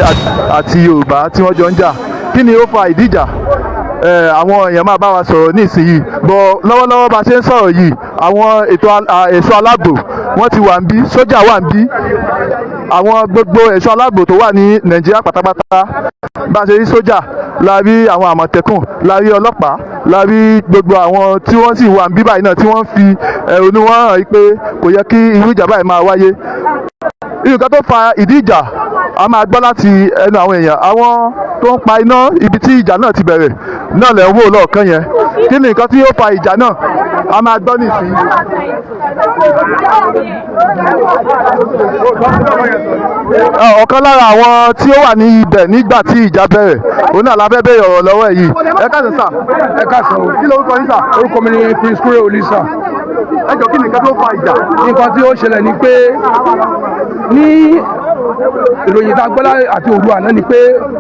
àti Yorùbá tí wọ́n jọ ń jà kí ni ó fa ìdí ìjà àwọn èèyàn máa bá wa sọ̀rọ̀ nísìnyí bọ̀ lọ́wọ́lọ́wọ́ bá ṣe ń sọ̀rọ̀ yìí àwọn ẹ̀ṣọ́ aláàbò wọ́n ti wà ń bí sójà wà ń bí àwọn gbogbo ẹ̀ṣọ́ aláàbò tó wà ní Nàìjíríà pátápátá bá ṣe rí sójà la rí àwọn àmọ̀tẹ́kùn la rí ọlọ́pàá la rí gbogbo àwọn tí wọ́n sì wà ń bí báyìí náà tí wọ́n fi ẹ̀hónú wọn hàn pé kò yẹ kí irú ìjà báyìí máa wáyé nǹkan tó fa ìdí ìjà a máa gbọ́ láti ẹnu àwọn èèyàn àwọn tó ń pa iná ibi tí ìjà náà ti bẹ̀rẹ̀ náà lẹ̀ ń wò lọ́ọ̀kan yẹn kí ni nǹkan tí ó fa ìjà náà a máa gbọ́ nísìnyí. ọ̀kan lára àwọn tí ó wà ní ibẹ̀ nígbà tí ìjà bẹ̀rẹ̀ òun náà la fẹ́ bẹ̀rẹ̀ ọ̀rọ̀ lọ́wọ́ yìí ẹ káàsán sà. ẹ káàsán o. kí lorúkọ yín sà. orúkọ mi ni Prince Kure Olisa. ẹ jọ kí ni nǹkan tó fa ìjà. nǹkan tí ó ṣẹlẹ̀ ni pé ní ìròyìn tá a gbọ́lá àti òru àná ni pé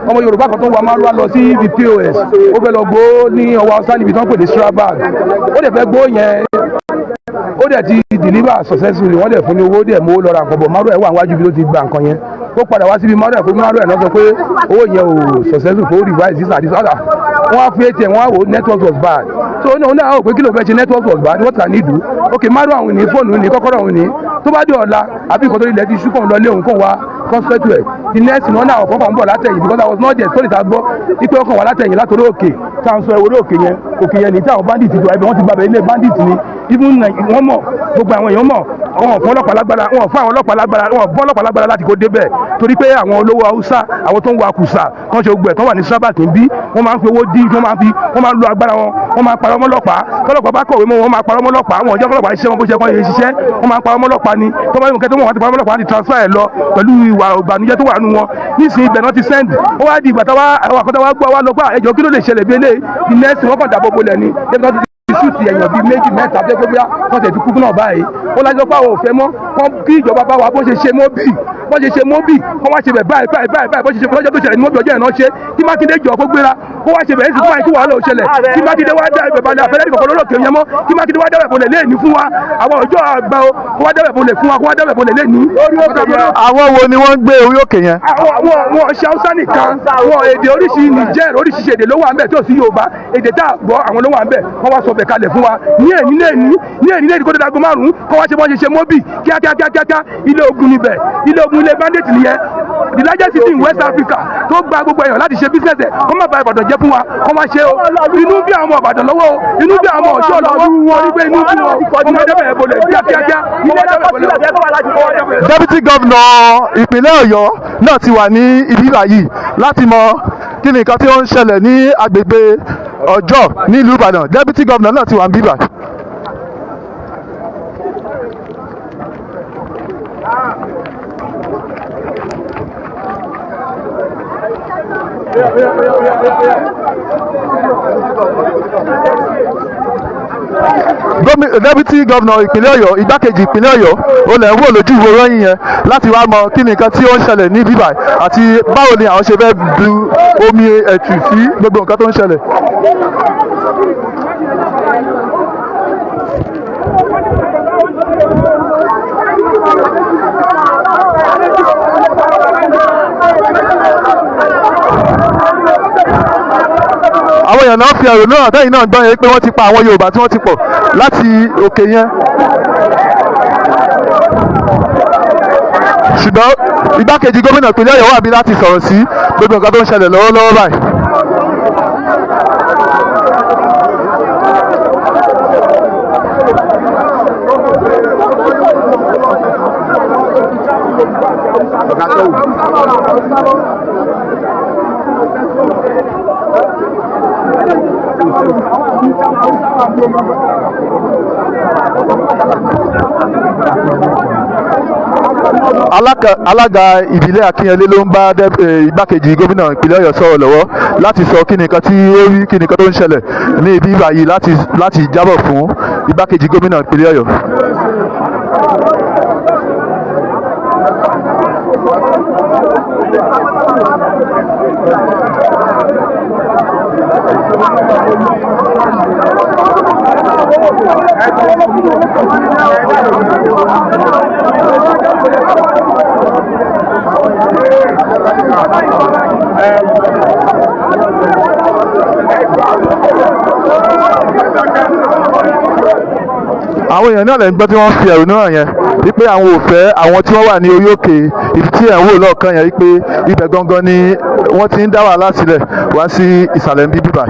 ọmọ Yorùbá kan tó wà máa lọ sí ibi POS ó fẹ́ lọ gbó ní ọwọ́ Hausa níbi tí wọ́n pè ní strabag ó dẹ̀ fẹ́ gbó yẹn ó dẹ̀ ti deliver successfully wọ́n dẹ̀ fún ní owó dẹ̀ mú lọ́ra nǹkan bọ̀ márùn ẹ̀ wà níwájú bí ló ti gba nǹkan yẹn ó padà wá síbi márùn ẹ̀ fún márùn ẹ̀ náà sọ pé owó yẹn ò successful fún revise this and this other wọ́n á fi ATM wọ́n á wò network was bad so ó náà ó pé kí ló fẹ́ ṣe network was bad what can he do okay márùn àwọn ènìyàn fóònù ní kọ́kọ́rọ́ àwọn ènìyàn tó bá dé ọ̀la àbí ìkọ́tọ́ ilẹ̀ ti ṣúkọ̀ lọ lé òun kàn wá conspect rẹ̀ the next one náà ọ̀kan ń bọ̀ látẹ̀yìn because I was not there sórí ìta gbọ́ ipe ọkàn wà látẹ̀yìn látòrí òkè tá à ń sọ ìwòrò òkè yẹn ní tí àwọn bandit ti wà ibẹ̀ wọ́n ti gbàbẹ̀ ilé bandit ni even wọ́n mọ̀ gbogbo àwọn èèyàn mọ̀ wọn fún ọlọ́pàá lágbára wọn fún àwọn ọlọ́pàá lágbára wọn bọ́ ọlọ́pàá lágbára láti kó débẹ̀ torí pé àwọn olówó Haúsá àwọn tó ń wa kùsà wọ́n ṣe gbẹ̀ tó wà ní sábà tó ń bí wọ́n máa ń fi owó dí wọ́n máa ń lo agbára wọn wọ́n máa ń parọ́ mọ́lọ́pàá tọ́lọ́pàá bá kọ̀wé mọ́ wọn máa parọ́ mọ́lọ́pàá àwọn ọjọ́ ọlọ́pàá ṣiṣẹ́ wọn bó ṣe kọ́ yẹn ṣiṣẹ́ wọ́n máa ń parọ́ mọ́lọ́pàá ni tó bá yẹ kẹ́tọ́ wọn ti parọ́ mọ́lọ́pàá ti transfer ẹ̀ lọ pẹ̀lú ìwà ìbànújẹ́ tó wà nù wọn nísìnyí ibẹ̀ náà ti send ó wá di ìgbà táwa àwọn àkọ́tà wa gbọ́ wa lọ pé ẹjọ́ kí ló lè ṣẹlẹ̀ bí eléyìí the next wọn kàn dàbò bolẹ̀ ni ṣùtì èèyàn bíi méjì mẹ́ta tó gbé bíyà wọ́n tẹ̀ ti kú náà báyìí ó lájọ́ pé àwọn ò fẹ́ mọ́ kán kí ìjọba bá wa bó ṣe ṣe mọ́bì kán wá ṣe bẹ̀ báyìí bó ṣe ṣe lọ́jọ́ tó ṣẹlẹ̀ ní mọ́bì ọjọ́ ìná ṣe kí Mákindé jọ kó gbéra kó wá ṣe bẹ̀ èsì fún wa kí wàhálà ò ṣẹlẹ̀ kí Mákindé wá dá ibẹ̀ balẹ̀ àfẹ́lẹ́ ìkọ̀kọ̀ lórókè yẹn mọ́ kí Mákindé wá dábẹ̀ bolẹ̀ léèní fún wa àwọn ọjọ́ àgbà o kó wá dábẹ̀ bolẹ̀ fún wa kó wá dábẹ̀ bolẹ̀ léèní. àwọn wo ni wọ́n ń gbé orí òkè yẹn. àwọn ṣe Haúsá nìkan wọn èdè oríṣi Niger oríṣiríṣi èdè ló wà ń bẹ̀ tó sí Yorùbá èdè tá a gbọ́ àwọn ló wà ń bẹ̀ wọ́n wá sọ bẹ̀ kalẹ̀ fún wa ní èyí kó tó dago márùn-ún kó wá ṣe bọ́ ṣe ṣe mọ́bì kíákíákíá ilé ogun níbẹ̀ ilé bandit nìyẹn the largest city in West Africa tó gba gbogbo èèyàn láti ṣe business ẹ̀ kó má ba Ìbàdàn jẹ́ fún wa kó má ṣe o inú bí àwọn Ìbàdàn lọ́wọ́ inú bí àwọn Ọ̀ṣọ́ lọ́wọ́ wọn rí pé inú bí wọn ọmọ ẹ̀dẹ́bẹ̀ bolẹ̀ kíákíá ilé ẹ̀dẹ́bẹ̀ bolẹ̀. Deputy Governor ìpínlẹ̀ Ọ̀yọ́ náà ti wà ní ibi báyìí láti mọ kí ni nǹkan tí ó ń ṣẹlẹ̀ ní agbègbè Ọjọ́ nílùú Ìbàdàn Deputy Governor náà ti wà ń bíbà. Deputy Governor ìpínlẹ̀ Ọ̀yọ́ igbákejì ìpínlẹ̀ Ọ̀yọ́ ó lẹ̀ ń wò lójú ìwé ròyìn yẹn láti wá mọ kí ni nǹkan tí ó ń ṣẹlẹ̀ ní bíbà àti báwo ni àwọn ṣe fẹ́ bu omi ẹ̀tù sí gbogbo nǹkan tó ń ṣẹlẹ̀. àwọn èèyàn náà fi ẹ̀rọ náà tẹ́yìn náà gbọ́ yẹn pé wọ́n ti pa àwọn Yorùbá tí wọ́n ti pọ̀ láti òkè yẹn. ṣùgbọ́n igbákejì gómìnà ìpínlẹ̀ Ọ̀yọ́ wà bí láti sọ̀rọ̀ sí gbogbo nǹkan tó ń ṣẹlẹ̀ lọ́wọ́lọ́wọ́ báyìí. alága ìbílẹ̀ Akínyẹlé ló ń bá igbákejì gómìnà ìpínlẹ̀ Ọ̀yọ́ sọ̀rọ̀ lọ́wọ́ láti sọ kí nìkan tí ó rí kí nìkan tó ń ṣẹlẹ̀ ní ibi báyìí láti jábọ̀ fún igbákejì gómìnà ìpínlẹ̀ Ọ̀yọ́. àwọn èèyàn náà lè ń gbọ́ tí wọ́n fi ẹ̀rù náà yẹn wípé àwọn ò fẹ́ àwọn tí wọ́n wà ní orí òkè ibi tí ẹ̀ ń wò lọ́ọ̀kan yẹn wípé ibẹ̀ gangan ni wọ́n ti ń dá wàhálà sílẹ̀ wá sí ìsàlẹ̀ ń bí bíbà.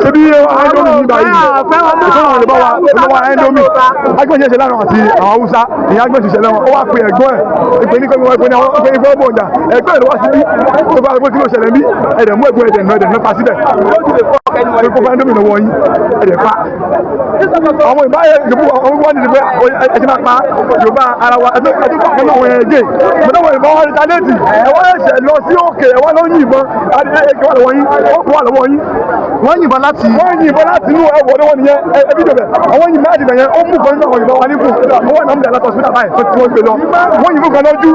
ṣebí ẹndomi ní báyìí ìfọwọ́n lè bá wa ẹndomi agbẹ́sẹ̀ ṣe lánàá àti àwọn Hausa ìyá agbẹ́sẹ̀ ṣe lánàá ó wá pe ẹ̀gbọ́n ẹ̀ ìpè ní kọ́mi wọ́n ìpè ní àwọn ìpè ní fọ́ọ̀mù ọ̀jà ẹ̀gbọ́n ẹ̀ ló wá sí bí tó bá gbé kí ló ṣẹlẹ̀ bí ẹ̀dẹ̀ mú ẹ̀gbọ́n ẹ̀dẹ̀ pa síbẹ̀ ṣe kó fún ẹndomi lọ́wọ́ yín ẹ̀dẹ̀ pa àwọn ìbáyé ìdìbò àwọn wọ́n ti pé ẹ̀sìn máa pa Yorùbá ara wa ẹ̀sìn kan náà wọ́n yẹn gé mọ̀tò wọ́n ìbọn wọn ìtàlẹ́tì ẹ̀wọ́n ẹ̀ṣẹ̀ lọ sí òkè ẹ̀wọ́n ló yìnbọn ẹ̀kẹ́ wà lọ́wọ́ yín ó kọ́ wà lọ́wọ́ yín wọ́n yìnbọn láti inú ẹ̀wọ̀ lọ́wọ́ nìyẹn ẹbí jọ̀bẹ̀ àwọn yìnbọn láti bẹ̀yẹn ó mú kan nínú àwọn ìbọn wa níkù owó náà ń bẹ̀rẹ̀ látọ̀ síbítà báyìí tí wọ́n gbé lọ wọ́n yìnbọn kan lójú.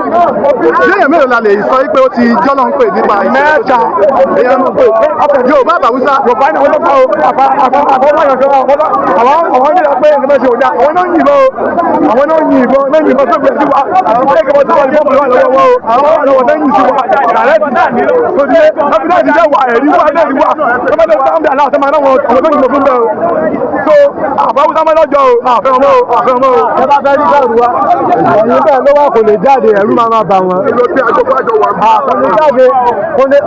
léèyàn mélòó la lè sọ pé ó ti jọ́lọ́ ń pè nípa mẹ́ta èèyàn ń pè Yorùbá àbáwúsá Yorùbá náà wọ́n lọ́kọ̀ àwọn nílò pé nǹkan ṣe òjá àwọn náà yìnbọn àwọn náà yìnbọn tó gbé sí wa àwọn ẹgbẹ́ tó wà ní fọ́ọ̀mù lọ́wọ́ àwọn àwọn náà yìí sí wa ààrẹ ti dá ní tó ti lọ́pìnà ti jẹ́ wà ẹ̀rí wà lẹ́rí wà tó bá lọ́pìnà sáàmì aláwọ̀ sẹ́mà náà wọ́n tó yìnbọn fún bẹ́ẹ̀ so àbáwúsá mọ́ lọ́jọ́ àfẹ́ ọmọ ẹ bá fẹ́ rí bẹ́ẹ̀rù wa ẹ̀yìn bẹ́ẹ̀ ló wà kò lè jáde ẹ̀rú máa bà wọ́n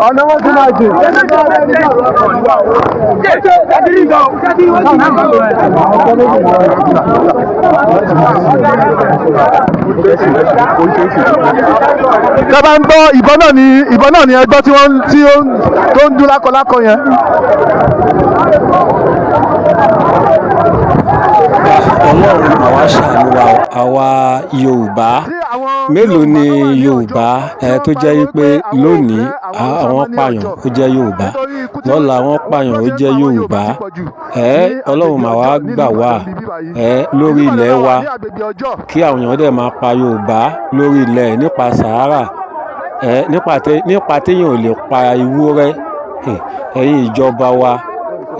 ọ̀nà wọn ti máa jìn tẹ́ bá ń gbọ́ ìbọn náà ni ẹgbọ́ tó ń dún lákọlákọ yẹn. Ọlọ́run àwa ṣàánú wa àwa Yorùbá mélòó ni Yorùbá tó jẹ́ wípé lónìí àwọn pààyàn ó jẹ́ Yorùbá lọ́la àwọn pààyàn ó jẹ́ Yorùbá Ọlọ́run mà wá gbà wá lórí ilẹ̀ wa kí àwọn èèyàn dẹ̀ máa pa Yorùbá lórí ilẹ̀ nípa Sahara nípa téèyàn ò lè pa ewúrẹ́ ẹ̀yin ìjọba wa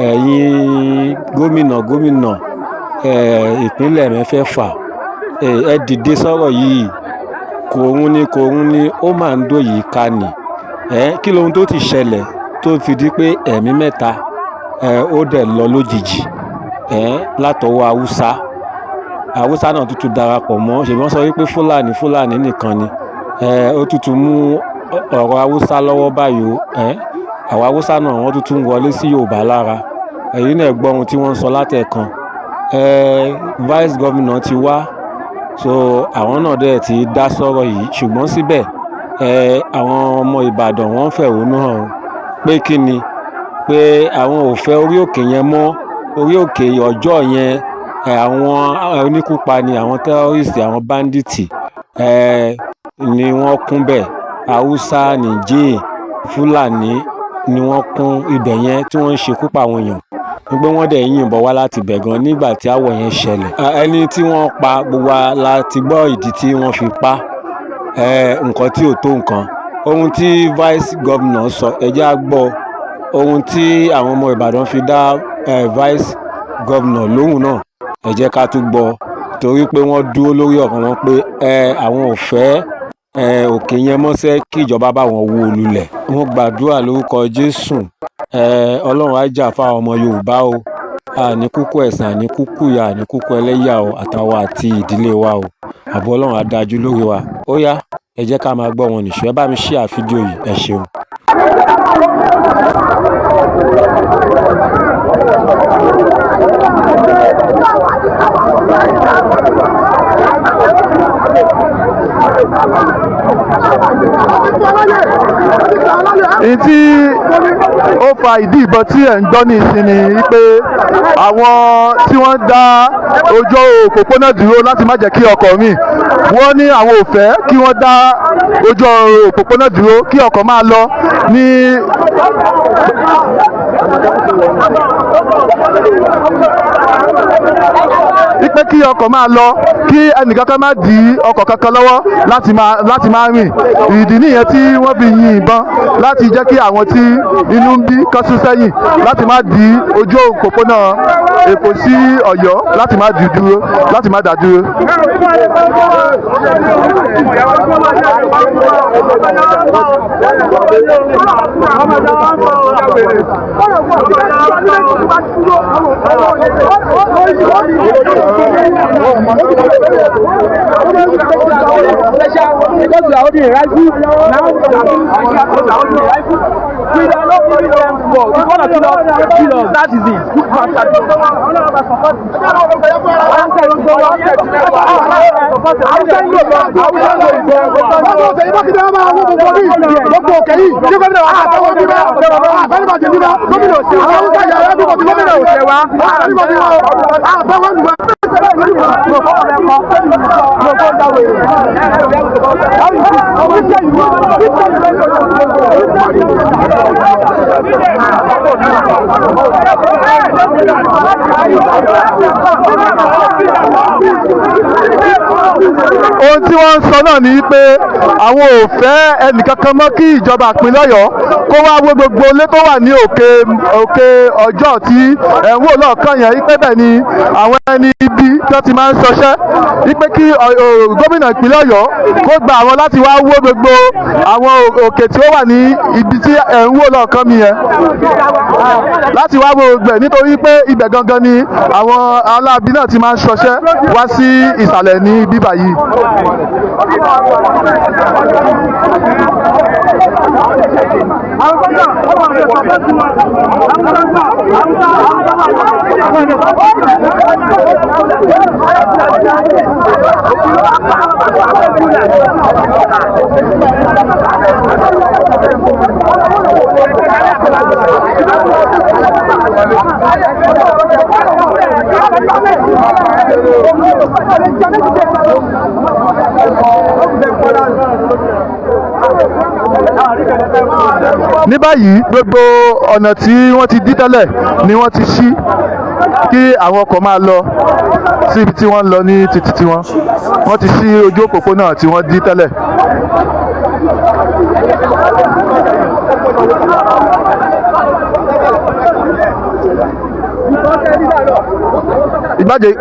ẹ̀yin gómìnà ìpínlẹ̀ mẹ́fẹ̀ẹ̀fà ẹ dìde sọ̀rọ̀ yìí kòrún ni ó máa ń dó yìí ká nì kí lohun tó ti ṣẹlẹ̀ tó fi di pé ẹ̀mí mẹ́ta ó dẹ̀ lọ lójijì látọwọ́ Haúsá náà tuntun darapọ̀ mọ́ ṣèbí wọ́n sọ wípé Fúlàní nìkan ni ó tuntun mú ọ̀rọ̀ Haúsá lọ́wọ́ báyìí o àwọn Haúsá náà wọ́n tuntun wọlé sí Yorùbá lára èyí náà gbọ́ ohun tí wọ́n ń sọ látẹ̀kan vice governor ti wá so àwọn náà dẹ̀ ti dá sọ̀rọ̀ yìí ṣùgbọ́n síbẹ̀ àwọn ọmọ Ìbàdàn wọ́n fẹ̀hónú hàn pé kí ni pé àwọn ò fẹ́ orí òkè yẹn mọ́ orí òkè ọjọ́ yẹn àwọn oníkúpani àwọn tẹ́rọ́rìsì àwọn báńdíìtì ni wọ́n kún bẹ̀ Haúsá Nìjẹ̀ Fúlàní ni wọ́n kún ibẹ̀ yẹn tí wọ́n ń ṣekú pa àwọn èèyàn pé wọ́n dẹ̀ yìnbọn wá láti bẹ̀ gan nígbà tí àwọ̀ yẹn ṣẹlẹ̀ ẹni tí wọ́n pa gbogbo wa la ti gbọ́ ìdí tí wọ́n fi pa nǹkan tí ò tó nǹkan ohun tí vice governor sọ ẹ jẹ́ á gbọ́ ohun tí àwọn ọmọ Ìbàdàn fi dá vice governor lóhùn náà ẹ jẹ́ ká tún gbọ́ torí pé wọ́n dúró lórí ọ̀rọ̀ wọn pé àwọn ò fẹ́ òkè yẹn mọ́sẹ́ kí ìjọba bá wọn wó lulẹ̀ wọ́n gbàdúrà lórúkọ Jésù Ọlọ́run á jà fáwọn ọmọ Yorùbá o àní kúkú ẹ̀sìn àní kúkú ìyà àní kúkú ẹlẹ́yà o àtàwọn àti ìdílé wa o àbọ̀ Ọlọ́run á dájú lórí wa ó yá ẹ jẹ́ ká máa gbọ́ wọn nìṣó ẹ bá mi share fídíò yìí ẹ ṣeun. èyí tí ó fa ìdí ìbọn tí ẹ̀ ń gbọ́ ní ìsinmi wípé àwọn tí wọ́n dá ojú òpópónà dúró láti má jẹ́ kí ọkọ̀ mi wọ́n ní àwọn ò fẹ́ kí wọ́n dá ojú òpópónà dúró kí ọkọ̀ máa lọ ní wípé kí ọkọ̀ máa lọ kí ẹnìkankan má dí ọkọ̀ kankan lọ́wọ́ láti máa rìn. Ìdí nìyẹn tí wọ́n fi yin ìbọn láti jẹ́ kí àwọn tí inú ń bí kán sún sẹ́yìn láti má dí ojú òpópónà Èkó sí Ọ̀yọ́ láti má dá dúró. That is it. Ohun tí wọ́n ń sọ náà ni pé àwọn ò fẹ́ ẹnìkankan mọ́ kí ìjọba ìpínlẹ̀ Ọ̀yọ́ kó wá wó gbogbo ilé tó wà ní òkè ọjọ́ tí ẹ̀ ń wò lọ́ọ̀kan yẹn wípé bẹ́ẹ̀ ni àwọn ẹni ibi tó ti máa ń ṣọṣẹ́ wípé kí gómìnà ìpínlẹ̀ Ọ̀yọ́ kó gba àwọn láti wá wó gbogbo àwọn òkè tí ó wà ní ibi tí ẹ̀ ń wò lọ́ọ̀kan mi yẹn láti wá wo gbẹ̀ nítorí pé ibẹ̀ gangan ni àwọn aláàbí náà ti máa ń ṣọṣẹ́ wá sí ìsàlẹ̀ ní bíbà yìí. Ní báyìí gbogbo ọ̀nà tí wọ́n ti dí tẹ́lẹ̀ ni wọ́n ti ṣí kí àwọn ọkọ̀ máa lọ sí ibi tí wọ́n ń lọ ní títí tí wọ́n ti ṣí ojú òpópónà tí wọ́n dí tẹ́lẹ̀.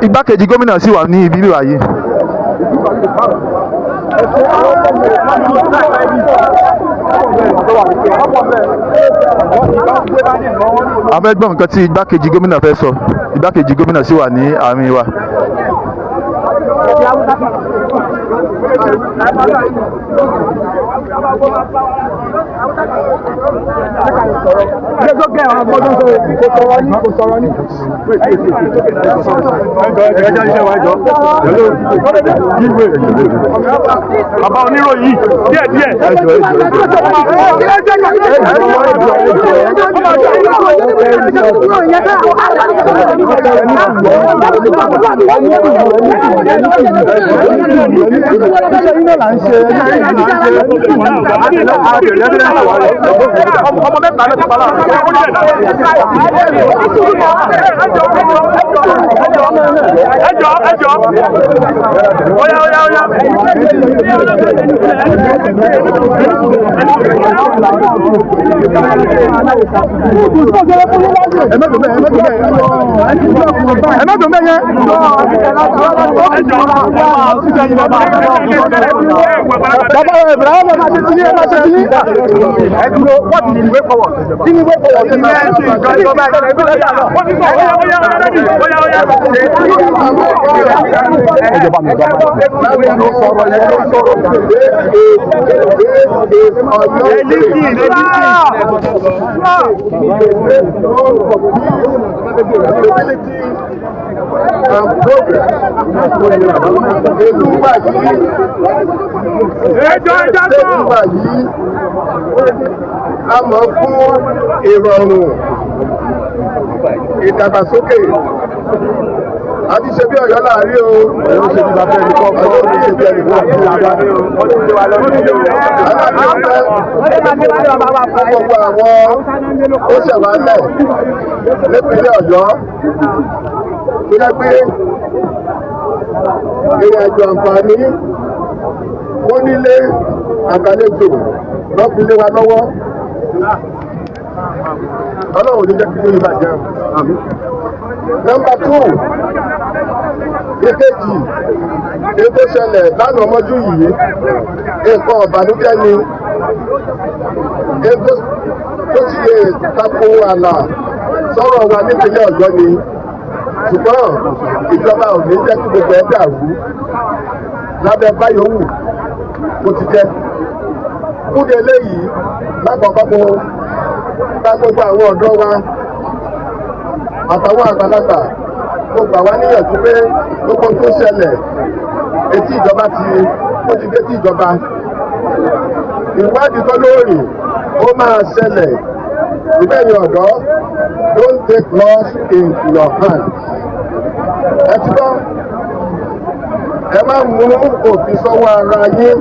Igbákejì gómìnà sì wà ní ibi ìwà yìí. A fẹ́ gbọ́ nǹkan tí igbákejì gómìnà fẹ́ sọ. Igbákejì gómìnà sì wà ní àárín wa. Bàbá oníròyìn díẹ̀. Ọmọ mẹ́ta ló ti pa láàrin. Ẹjọ́. Oya. A mọ̀ fún ìrọ̀rùn ìdàgbàsókè a ti ṣe bí Ọ̀yọ́ láàrin o. Ọ̀yọ́ ṣe bí bàbá ẹni kọ́kọ́ ó ti ṣe bí ẹni kọ́kọ́ ó ti ṣe bí ẹni kọ́kọ́. Gbogbo àwọn ó ṣẹ̀wálẹ̀ nípínlẹ̀ Ọ̀yọ́ tó yẹ pé ìrìn àjò àǹfààní wọ́n nílé àgbàlejò lọ́fílé wa lọ́wọ́ ọlọ́run ní jẹ́ kí lóyún bàjẹ́. Nọ́mbà 2 èkejì ètò ṣẹlẹ̀ lánàá mọ́jú yìí nǹkan ọ̀bànújẹ́ ni ètò tó ti lè tako àlà sọ̀rọ̀ wa nípínlẹ̀ Ọ̀yọ́ ni ṣùgbọ́n ìjọba ò ní jẹ́ kí gbogbo ẹ̀ dàrú lábẹ́ báyòówù kó ti jẹ́. Fúdi eléyìí lákọ̀ọ́kọ́ mo bá gbogbo àwọn ọ̀dọ́ wa àtàwọn àgbàlagbà mo gbà wá níyànjú pé gbogbo tó ṣẹlẹ̀ etí ìjọba ó ti dé tí ìjọba. Ìwádìí tó lóòrì ó máa ṣẹlẹ̀ ìbẹ̀yìn ọ̀dọ́ don't take laws in your hand. Ẹ ti gbọ́ ẹ má mú òfin sọ́wọ́ ara yín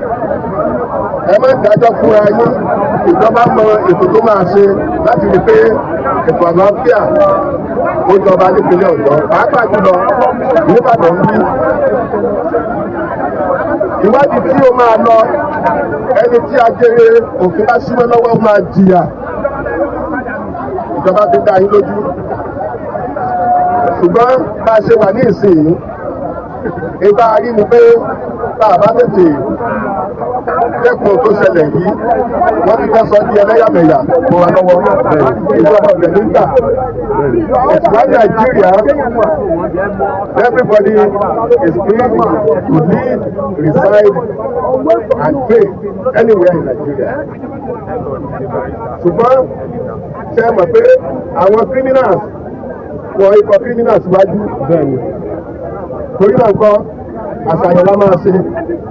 ẹ má dájọ́ fúnra yín ìjọba mọ ètò tó máa ṣe láti rí pé ètò àlàáfíà ó jọba nípínlẹ̀ Ọ̀yọ́ pàápàá jùlọ n'Íbàdàn bí. Ìwádìí tí ó máa lọ ẹni tí ajere òfin bá símọ́ lọ́wọ́ máa jìyà ìjọba fi dá yín lójú. Ṣùgbọ́n bá a ṣe wà ní ìsìn ìgbà rí ni pé tá a bá tètè dẹ́kun tó ṣẹlẹ̀ yìí wọ́n ti fẹ́ sọ di ẹlẹ́yàmẹ̀yà mọ́ wa lọ́wọ́ ìjọba ọ̀dẹ̀ nígbà. It's why Nigeria everybody is free to live, reside and pay anywhere in Nigeria. Ṣùgbọ́n ṣe mọ̀ pé àwọn criminals wọ́n ikọ̀ criminals wájú bẹ́ẹ̀ni. Torí náà kọ́ àṣàyàn la máa ṣe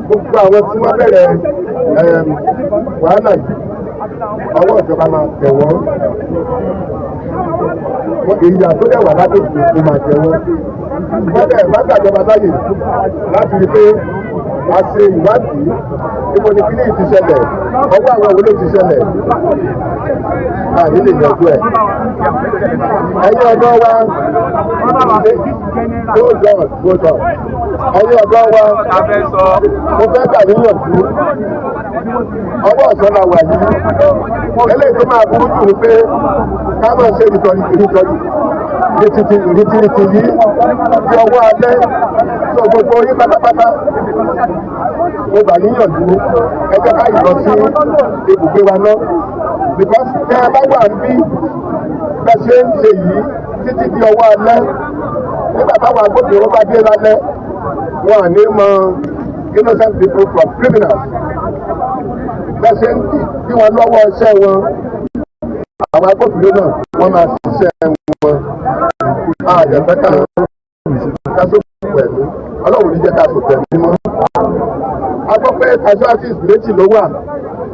gbogbo àwọn tí wọ́n bẹ̀rẹ̀ wàhálà yìí ọwọ́ ìjọba máa tẹ̀ wọ́n. Ìyà tó dẹ̀ wà lábẹ́jì kò máa jẹ wọ́n. Bẹ́ẹ̀ bá gbàjọba láyè láti rí pé a ṣe ìwádìí níbo ni kíní ti ṣẹlẹ̀ ọwọ́ àwọn òwúlò ti ṣẹlẹ̀ àní lè yanjú ẹ̀. Ẹ̀yin ọ̀dọ́ wa ẹ̀yin ọ̀dọ́ wa mo fẹ́ gbàníyànjú ọwọ́ ọ̀sán la wà yìí eléyìí tó máa burú jù ní pé ká máa ṣe ìrìtìrìtì yìí di ọwọ́ alẹ́ tó gbogbo orí pátápátá mo gbàníyànjú ẹgbẹ́ káyìí lọ sí ibùgbé wa náà because tẹ́ ẹ bá wà ń bí bẹ́ẹ̀ ṣe ń ṣe yìí títí di ọwọ́ alẹ́ nígbà táwọn agbófinró bá dé lálẹ́ wọn à ní mọ innocent people from criminals bẹ́ẹ̀ ṣe ń dí wọn lọ́wọ́ iṣẹ́ wọn àwọn agbófinró náà wọ́n máa ṣiṣẹ́ wọn àyẹ̀fẹ́ ká sókè pẹ̀lú ọlọ́run ní jẹ́ ká sókè pẹ̀lú mọ́. A gbọ́ pé casualties méjì ló wà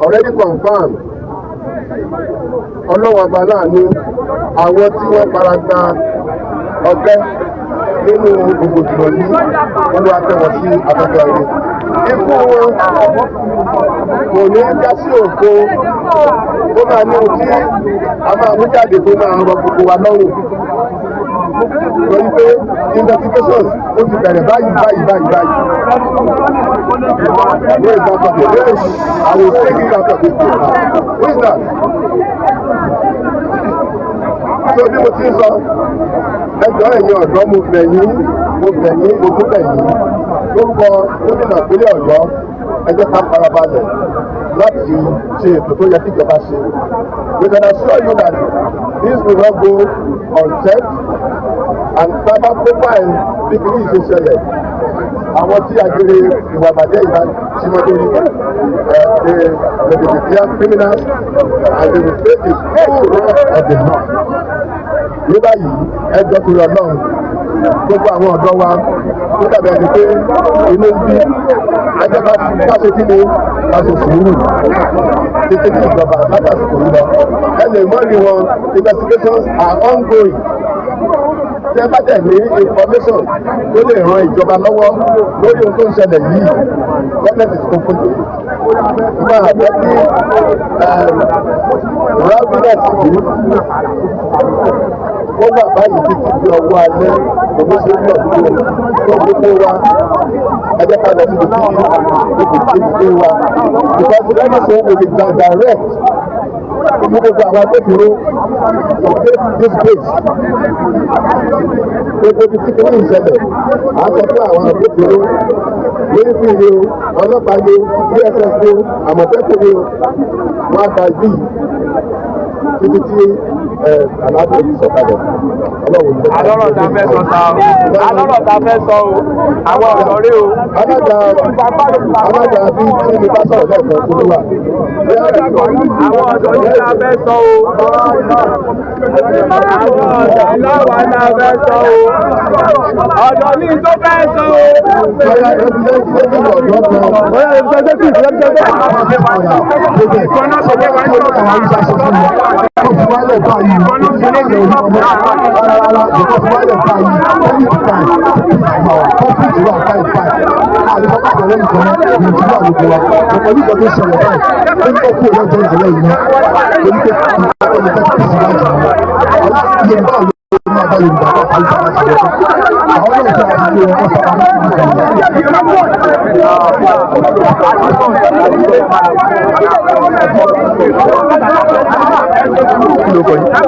already confirmed ọlọ́run ọba láàánú àwọn tí wọ́n fara gba ọgbẹ́ nínú rògbòdìyàn yìí olú àtẹ̀wọ̀ sí afẹ́fẹ́ rẹ̀. Ikú wọn kò ní já sí òfo ó máa ní ohun tí a máa mú jáde tó máa rọ gbogbo wa lọ́rùn. Lórí pé investigations ó ti bẹ̀rẹ̀ báyìí. Where is that from? Yes, I will take it out of this place. Who is that? So bí mo ti ń sọ ẹjọ́ ẹ̀yin ọ̀dọ́ mo bẹ̀ yín lórúkọ gómìnà ìpínlẹ̀ Ọ̀yọ́ ẹ jẹ́ ká farabalẹ̀ láti ṣe ètò tó yẹ kí ìjọba ṣe. We can assure you that this will not go unchecked and sábà profile bí kìíní ṣe ṣẹlẹ̀ àwọn tí agbèrè ìwà àbàjẹ́ ìbá ṣímọ́ lórí they will declare criminals and they will face the full wrath of the law. Ní báyìí ẹjọ́ tó lọ náà gbogbo àwọn ọ̀dọ́ wa tó dàbí ẹni pé inú ń bí ẹjọ́ bá ṣe kí ni bá ṣe sùúrù títí ní ìjọba látàsìkò yìí lọ. Ẹ lè mọ́ ní wọn investigations are ongoing. Tí ẹ bá tẹ̀ ní information tó lè ran ìjọba lọ́wọ́ lórí ohun tó ń ṣẹlẹ̀ yìí government is open to it. Máa jẹ́ kí rowdiness yìí wọ́n wà báyìí títí di ọwọ́ alẹ́ oníṣẹ́ ní ọ̀dọ́ tó gbogbo wa ẹjẹ́ ká lọ síbi tí ìgbé wa because lẹ́yìn tó wọ́n lè gba direct ní gbogbo àwọn agbófinró to take this case gbogbo ibi tí kìíní ìṣẹ̀lẹ̀ à ń sọ fún àwọn agbófinró lórí fún ìlú ọlọ́pàá ní DSS ní àmọ̀tẹ́kùn ní wọn àgbà yìí títí tí àlàáfíà ti sọ̀kalẹ̀ alọ́rọ̀ ta fẹ́ sọ ta o alọ́rọ̀ ta fẹ́ sọ o àwọn ọ̀rọ̀ rí o. alága bí tí mi bá sọ̀rọ̀ lẹ́ẹ̀kan tó wà. àwọn ọ̀dọ́ ní ta fẹ́ sọ o. àwọn ọ̀dọ́ láwa ta fẹ́ sọ o. ọ̀dọ́ ní tó fẹ́ sọ o. bóyá representative ọ̀dọ́ kan. bóyá representative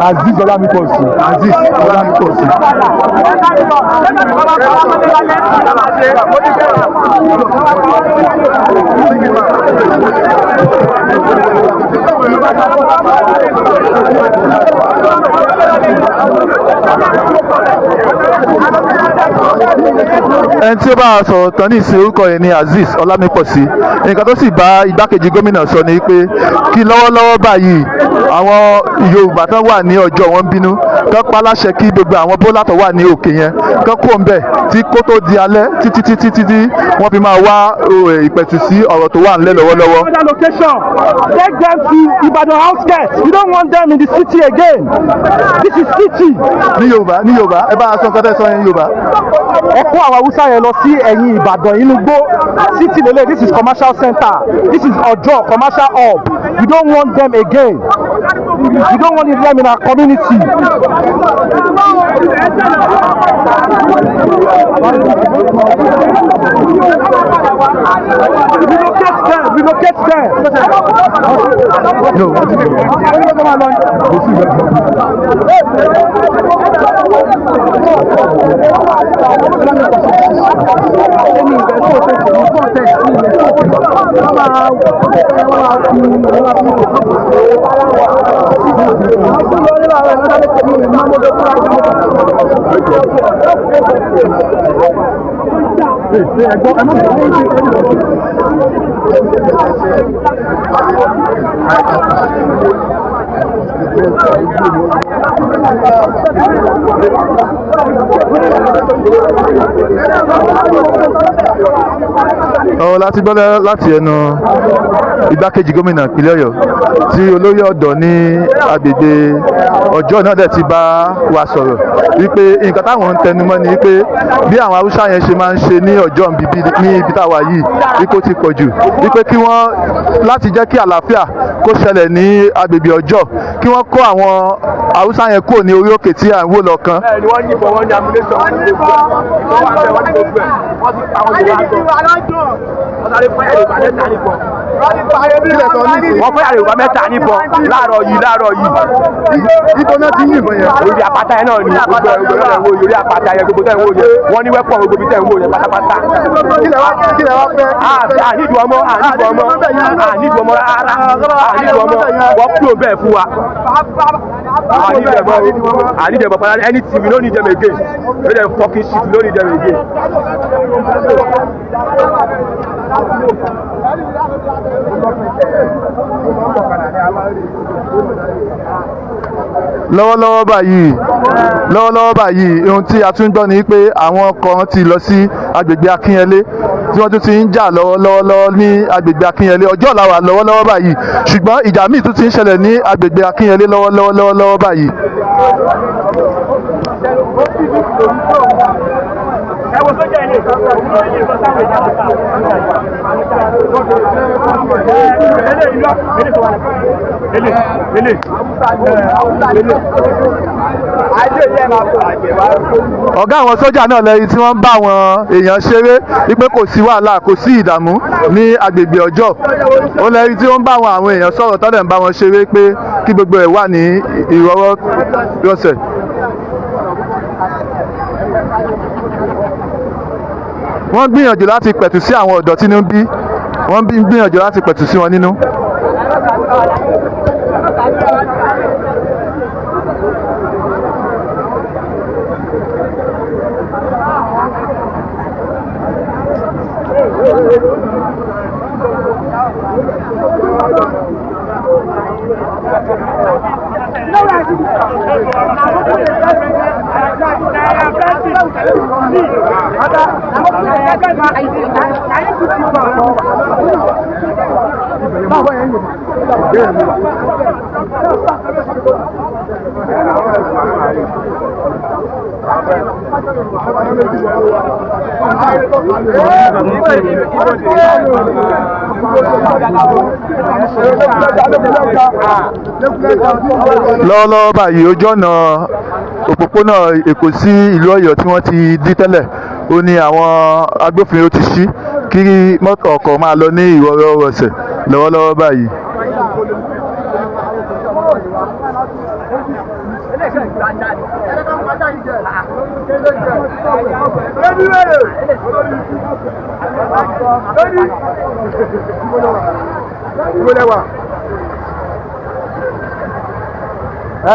Aziz Olamikosi. Aziz Olamikosi. ẹni tí ó bá a sọ̀rọ̀ tán ní ìsìn orúkọ yẹn ni Aziz Ọlámípọ̀sí. nǹkan tó sì bá igbákejì gómìnà sọ ni pé kí lọ́wọ́lọ́wọ́ báyìí àwọn Yorùbá tán wà ní ọjọ́ wọn bínú kán pa láṣẹ kí gbogbo àwọn bólà tó wà ní òkè yẹn kán kó ń bẹ̀ tí kó tó di alẹ́ títí wọ́n fi máa wá ìpẹ̀tù sí ọ̀rọ̀ tó wà nílẹ̀ lọ́wọ́lọ́wọ́. Take them to Ibadan outskirts. You don't want them in the city again. This is city. ní Yorùbá ẹ bá a sọ nǹkan tẹ́ sọ yẹn Yorùbá. ẹ kó àwọn Hausa yẹn lọ sí ẹ̀yìn Ìbàdàn inú gbó city lele. This is commercial center. This is ojoo commercial hub. You don't want them again. You don't want them in our community. Relocate them. láti gbọ́ láti ẹnu igbákejì gómìnà ìpínlẹ̀ Ọ̀yọ́ tí olóyè ọ̀dọ́ ní agbègbè ọjọ́ náà dẹ̀ ti bá wa sọ̀rọ̀ wípé nǹkan táwọn ń tẹnumọ́ ni wípé bí àwọn Haúsá yẹn ṣe máa ń ṣe ní ọjọ́ ní ibi táwa yìí wípé ó ti pọ̀ jù wípé kí wọ́n láti jẹ́ kí àlàáfíà kó ṣẹlẹ̀ ní agbègbè ọjọ́ kí wọ́n kó àwọn Haúsá yẹn kúrò ní orí òkè tí à ń wò lọ́kàn. Bẹ́ẹ̀ni wọ́n yìnbọn wọ́n ní amúlẹ́sọ̀ wọ́n ní gbogbo ẹ̀ wọ́n wà bẹ́ẹ̀ wọ́n ní gbogbo ẹ̀ wọ́n ti pa àwọn Yorùbá tó wọ́n sáré fún Yorùbá mẹ́ta níbọn. wọ́n fún Yorùbá mẹ́ta níbọn láàárọ̀ yìí. ibo náà ti yìnbọn yẹn. orí àpáta yẹn náà ni gbogbo ẹ̀ náà wò orí àpáta yẹn gbogbo tẹ̀ ń wò yẹn wọ́n ní wẹ́pọ̀ gbogbo tẹ̀ ń wò yẹn pátápátá. kí lẹ wá fẹ́. àníjù ọmọ rárá àníjù ọmọ wọ́n kúrò bẹ́ẹ̀ fún wa. I need them, but anything, we don't need them again. We don't fucking shit, we don't need them again. lọ́wọ́lọ́wọ́ báyìí ohun tí a tún gbọ́ ni pé àwọn kan ti lọ sí agbègbè Akínyẹlé tí wọ́n tún ti ń jà lọ́wọ́lọ́wọ́ ní agbègbè Akínyẹlé ọjọ́ làwà lọ́wọ́lọ́wọ́ báyìí ṣùgbọ́n ìjà míì tún ti ń ṣẹlẹ̀ ní agbègbè Akínyẹlé lọ́wọ́lọ́wọ́ báyìí. ọ̀gá àwọn sójà náà lẹ́yìn tí wọ́n ń bá àwọn èèyàn ṣeré wípé kò sí wàhálà kò sí ìdààmú ní agbègbè ọjọ́ ó lẹ́yìn tí wọ́n ń bá àwọn èèyàn sọ̀rọ̀ tọ́lẹ̀ ń bá wọn ṣeré pé kí gbogbo ẹ̀ wà ní ìrọwọ́rọsẹ̀. wọ́n gbìyànjú láti pẹ̀tù sí àwọn ọ̀dọ́ tínú bí wọ́n gbìyànjú láti pẹ̀tù sí wọn nínú. lọ́wọ́lọ́wọ́ báyìí ojú ọ̀nà òpópónà Èkó sí ìlú Ọ̀yọ́ tí wọ́n ti dí tẹ́lẹ̀ ó ní àwọn agbófinró ti ṣí kí mọ́tò ọkọ̀ máa lọ ní ìrọwọ́rọsẹ̀ lọ́wọ́lọ́wọ́ báyìí.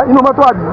inú mọ́tò àbí.